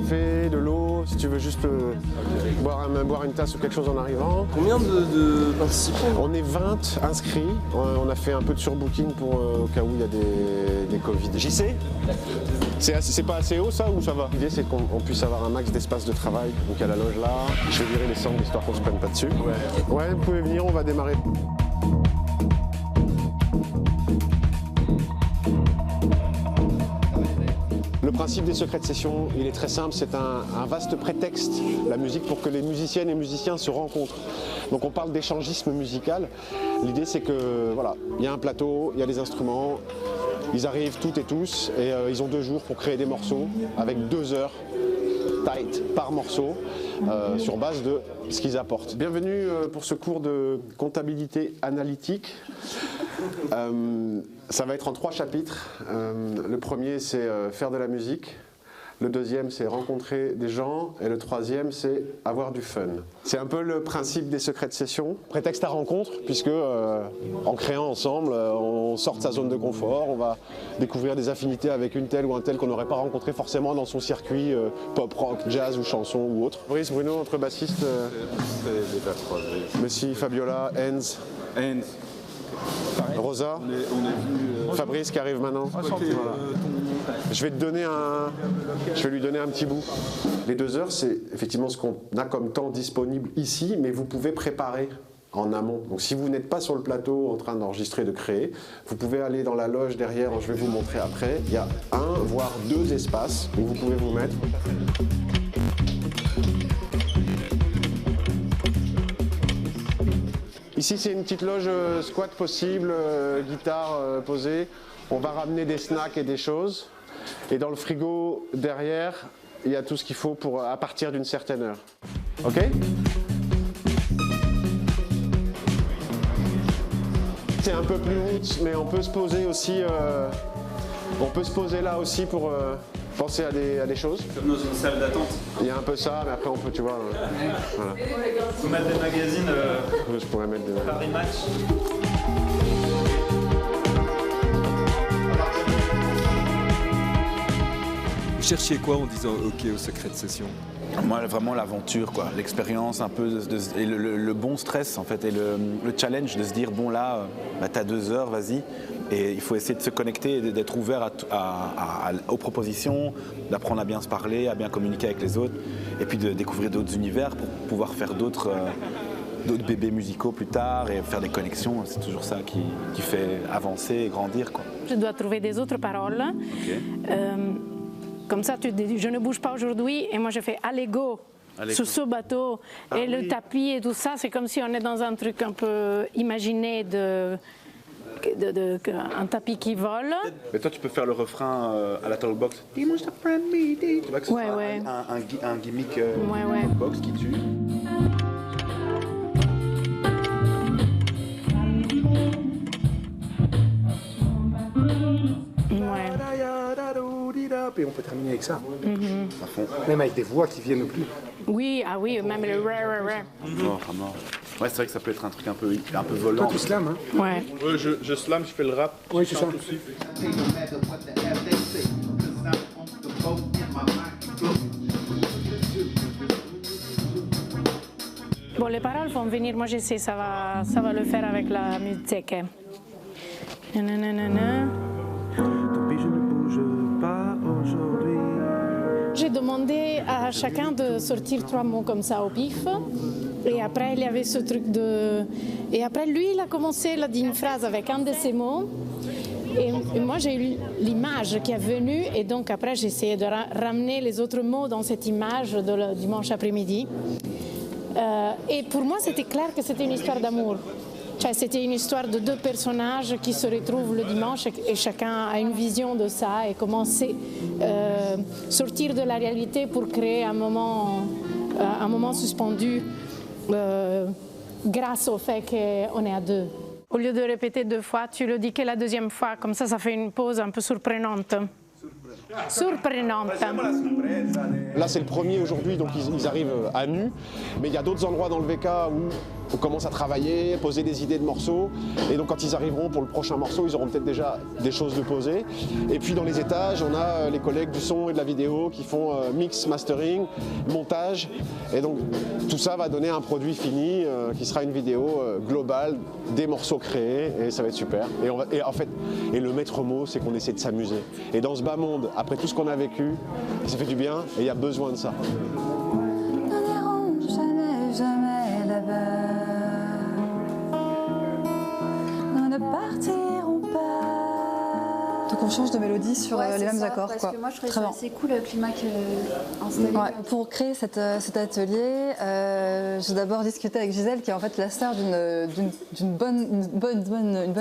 café, de l'eau, si tu veux juste boire une tasse ou quelque chose en arrivant. Combien de participants? On est 20 inscrits, on a fait un peu de surbooking pour au cas où il y a des Covid. JC? C'est pas assez haut ça ou ça va? L'idée c'est qu'on puisse avoir un max d'espace de travail. Donc il y a la loge là, je vais virer les cendres histoire qu'on se prenne pas dessus. Ouais, vous pouvez venir, on va démarrer. Le principe des secrets de session, il est très simple, c'est un vaste prétexte, la musique, pour que les musiciennes et musiciens se rencontrent. Donc on parle d'échangisme musical. L'idée c'est que voilà, il y a un plateau, il y a des instruments, ils arrivent toutes et tous et ils ont 2 jours pour créer des morceaux avec 2 heures tight par morceau sur base de ce qu'ils apportent. Bienvenue pour ce cours de comptabilité analytique. Ça va être en 3 chapitres. Le premier, c'est faire de la musique. Le deuxième, c'est rencontrer des gens. Et le troisième, c'est avoir du fun. C'est un peu le principe des secrets de session. Prétexte à rencontre, puisque en créant ensemble, on sort de sa zone de confort. On va découvrir des affinités avec une telle ou un tel qu'on n'aurait pas rencontré forcément dans son circuit pop, rock, jazz ou chanson ou autre. Brice, Bruno, entre bassistes. C'est déjà croisé. Messi, Fabiola, Enz. Rosa, On est venu. Fabrice qui arrive maintenant. Je vais lui donner un petit bout. Les 2 heures, c'est effectivement ce qu'on a comme temps disponible ici, mais vous pouvez préparer en amont. Donc si vous n'êtes pas sur le plateau en train d'enregistrer, de créer, vous pouvez aller dans la loge derrière, je vais vous montrer après. Il y a 1 voire 2 espaces où vous pouvez vous mettre. Ici, c'est une petite loge squat possible, guitare posée. On va ramener des snacks et des choses. Et dans le frigo, derrière, il y a tout ce qu'il faut pour à partir d'une certaine heure. OK? C'est un peu plus haut, mais on peut se poser aussi. On peut se poser là aussi pour penser à des choses. Comme dans une salle d'attente. Il y a un peu ça, mais après on peut, tu vois. Voilà. Faut mettre des magazines Je pourrais mettre des... Paris Match. Vous cherchiez quoi en disant OK au secret de session? Moi, vraiment l'aventure, quoi, l'expérience un peu, et le bon stress en fait, et le challenge de se dire bon là, t'as 2 heures, vas-y. Et il faut essayer de se connecter et d'être ouvert aux propositions, d'apprendre à bien se parler, à bien communiquer avec les autres, et puis de découvrir d'autres univers pour pouvoir faire d'autres bébés musicaux plus tard et faire des connexions. C'est toujours ça qui fait avancer et grandir, quoi. Je dois trouver des autres paroles. Okay. Comme ça, tu te dis, je ne bouge pas aujourd'hui, et moi je fais allez go sur ce bateau, et le tapis et tout ça, c'est comme si on est dans un truc un peu imaginé un tapis qui vole. Mais toi, tu peux faire le refrain à la talkbox. Tu vois que c'est un gimmick box qui tue. Et on peut terminer avec ça. À fond. Même avec des voix qui viennent plus. Oui, ah oui, même le rare. Mort. Ouais, c'est vrai que ça peut être un truc un peu volant. Toi, tu slams, hein? Ouais. Ouais, je slam, je fais le rap. Oui, c'est ça. Bon, les paroles vont venir, moi je sais, ça va le faire avec la musique. Nanana. J'ai demandé à chacun de sortir 3 mots comme ça au pif. Et après, il y avait ce truc de... Et après, lui, il a commencé, il a dit une phrase avec un de ces mots. Et moi, j'ai eu l'image qui est venue. Et donc, après, j'ai essayé de ramener les autres mots dans cette image de le dimanche après-midi. Et pour moi, c'était clair que c'était une histoire d'amour. C'était une histoire de 2 personnages qui se retrouvent le dimanche et chacun a une vision de ça et commencer sortir de la réalité pour créer un moment suspendu grâce au fait qu'on est à 2. Au lieu de répéter 2 fois, tu le dis que la 2e fois, comme ça fait une pause un peu surprenante. Surprenante. Là, c'est le premier aujourd'hui, donc ils arrivent à nu. Mais il y a d'autres endroits dans le VK où on commence à travailler, poser des idées de morceaux. Et donc, quand ils arriveront pour le prochain morceau, ils auront peut-être déjà des choses de poser. Et puis, dans les étages, on a les collègues du son et de la vidéo qui font mix, mastering, montage. Et donc, tout ça va donner un produit fini qui sera une vidéo globale des morceaux créés. Et ça va être super. Et le maître mot, c'est qu'on essaie de s'amuser. Et dans ce bas monde, après tout ce qu'on a vécu, ça fait du bien et il y a besoin de ça. Nous n'irons jamais, jamais là-bas. Nous ne partirons pas. Donc on change de mélodie sur les mêmes accords. Parce quoi. que moi je trouvais Très ça bien. assez cool le climat installé. Ouais, pour créer cet atelier, j'ai d'abord discuté avec Gisèle, qui est en fait la sœur d'une bonne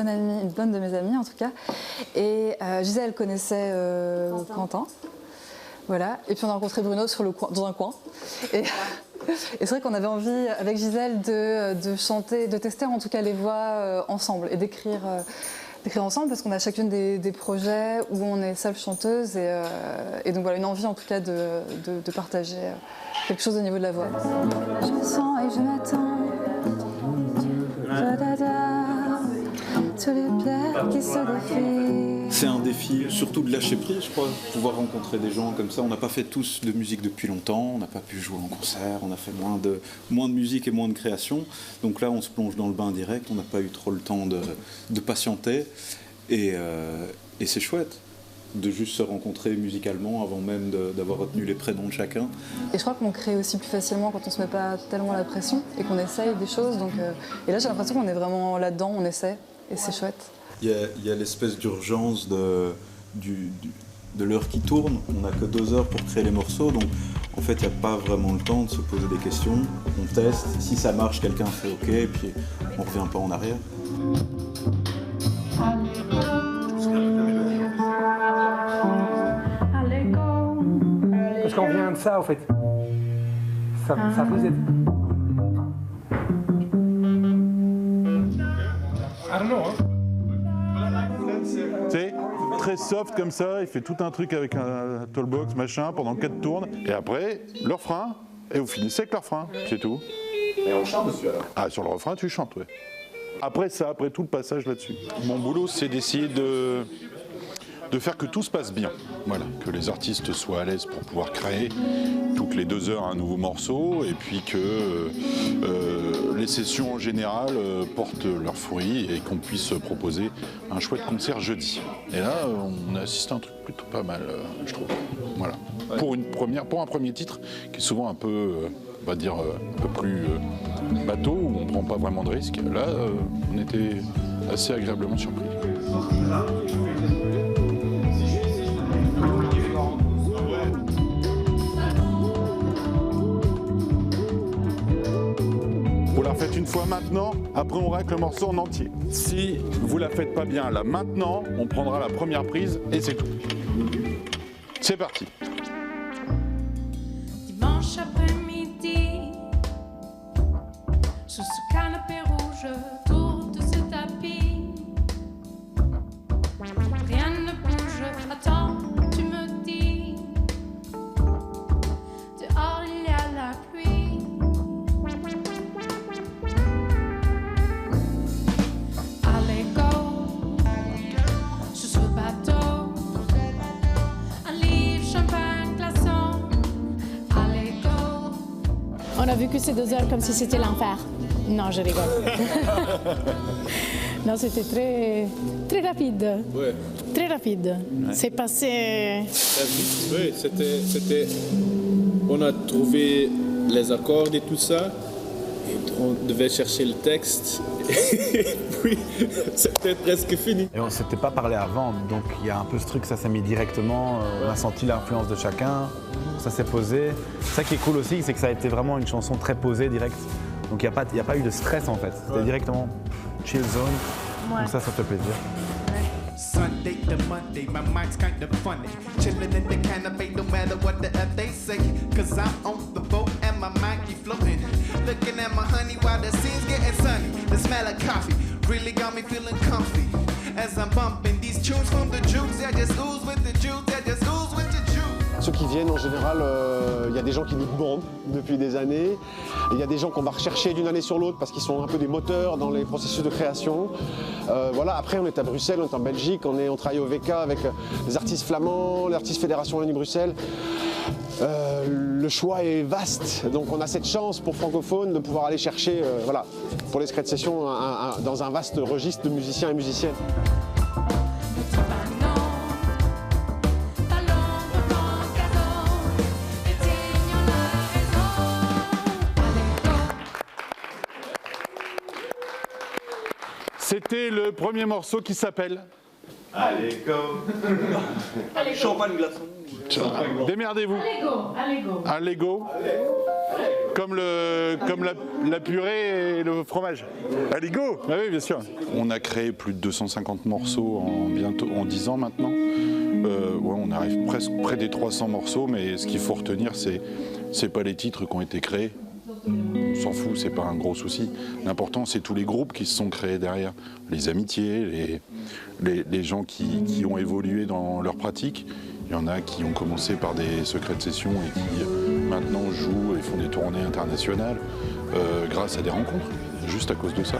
amie, une bonne de mes amies en tout cas. Et Gisèle connaissait Quentin. Voilà. Et puis on a rencontré Bruno dans un coin. Et c'est vrai qu'on avait envie, avec Gisèle, de chanter, de tester en tout cas les voix ensemble et d'écrire ensemble, parce qu'on a chacune des projets où on est seule chanteuse et donc voilà, une envie en tout cas de partager quelque chose au niveau de la voix. Je sens et je m'attends. Tous les pierres qui se défient. C'est un défi, surtout de lâcher prise, je crois, pouvoir rencontrer des gens comme ça. On n'a pas fait tous de musique depuis longtemps, on n'a pas pu jouer en concert, on a fait moins de musique et moins de création. Donc là, on se plonge dans le bain direct, on n'a pas eu trop le temps de patienter. Et c'est chouette de juste se rencontrer musicalement avant même d'avoir retenu les prénoms de chacun. Et je crois qu'on crée aussi plus facilement quand on ne se met pas tellement la pression et qu'on essaye des choses. Donc, et là, j'ai l'impression qu'on est vraiment là-dedans, on essaie et c'est chouette. Il y a l'espèce d'urgence de l'heure qui tourne. On n'a que 2 heures pour créer les morceaux, donc en fait, il n'y a pas vraiment le temps de se poser des questions. On teste, si ça marche, quelqu'un fait OK, et puis on ne revient pas en arrière. Parce qu'on vient de ça, en fait. Ça vous aide. I don't know, hein. C'est très soft comme ça, il fait tout un truc avec un toolbox, machin, pendant 4 tours. Et après, le refrain, et vous finissez avec le refrain, c'est tout. Et on chante dessus alors. Ah, sur le refrain, tu chantes, ouais. Après ça, après tout le passage là-dessus. Mon boulot, c'est d'essayer de faire que tout se passe bien. Voilà, que les artistes soient à l'aise pour pouvoir créer toutes les 2 heures un nouveau morceau, et puis que les sessions en général portent leurs fruits et qu'on puisse proposer un chouette concert jeudi. Et là, on assiste à un truc plutôt pas mal, je trouve. Voilà. Pour un premier titre, qui est souvent un peu, on va dire, un peu plus bateau, où on ne prend pas vraiment de risques. Là, on était assez agréablement surpris. Vous la refaites une fois maintenant, après on règle le morceau en entier. Si vous la faites pas bien là maintenant, on prendra la première prise et c'est tout. C'est parti. Dimanche après-midi, sous ce canapé rouge, autour de ce tapis, rien ne bouge. Attends, tu me dis, dehors il y a la pluie. Allez go, sur ce bateau, un livre, champagne, glaçon. Allez go. On a vécu ces 2 heures comme si c'était l'enfer. Non, je rigole. Non, c'était très rapide. Ouais. Très rapide. Ouais. C'est passé... Oui, c'était... On a trouvé les accords et tout ça, et on devait chercher le texte, et puis c'était presque fini. Et on ne s'était pas parlé avant, donc il y a un peu ce truc, ça s'est mis directement, on a senti l'influence de chacun, ça s'est posé. Ça qui est cool aussi, c'est que ça a été vraiment une chanson très posée, directe. Donc il n'y a pas eu de stress en fait, c'était directement chill zone, donc ça fait plaisir. Sunday to Monday, my mind's kind of funny. Chillin' in the canopy, no matter what the F they say. Cause I'm on the boat and my mind keep floating. Looking at my honey while the scene's getting sunny. The smell of coffee really got me feeling comfy. As I'm bumping these tunes from the juice, I just ooze with the juice, I just ooze Ceux qui viennent, en général, il y a des gens qui nous demandent depuis des années. Il y a des gens qu'on va rechercher d'une année sur l'autre parce qu'ils sont un peu des moteurs dans les processus de création. Voilà. Après, on est à Bruxelles, on est en Belgique, on travaille au VK avec les artistes flamands, l'artiste Fédération Wallonie-Bruxelles. Le choix est vaste, donc on a cette chance pour francophones de pouvoir aller chercher, voilà, pour les secrets de session, dans un vaste registre de musiciens et musiciennes. C'était le premier morceau qui s'appelle Allez go. Champagne glaçon. Démerdez-vous. Allego. Comme la purée et le fromage. Allego. Ah oui, bien sûr. On a créé plus de 250 morceaux en 10 ans maintenant. Ouais, on arrive presque près des 300 morceaux, mais ce qu'il faut retenir, c'est pas les titres qui ont été créés. On s'en fout, c'est pas un gros souci. L'important, c'est tous les groupes qui se sont créés derrière. Les amitiés, les gens qui ont évolué dans leur pratique. Il y en a qui ont commencé par des secrets de session et qui maintenant jouent et font des tournées internationales grâce à des rencontres, juste à cause de ça.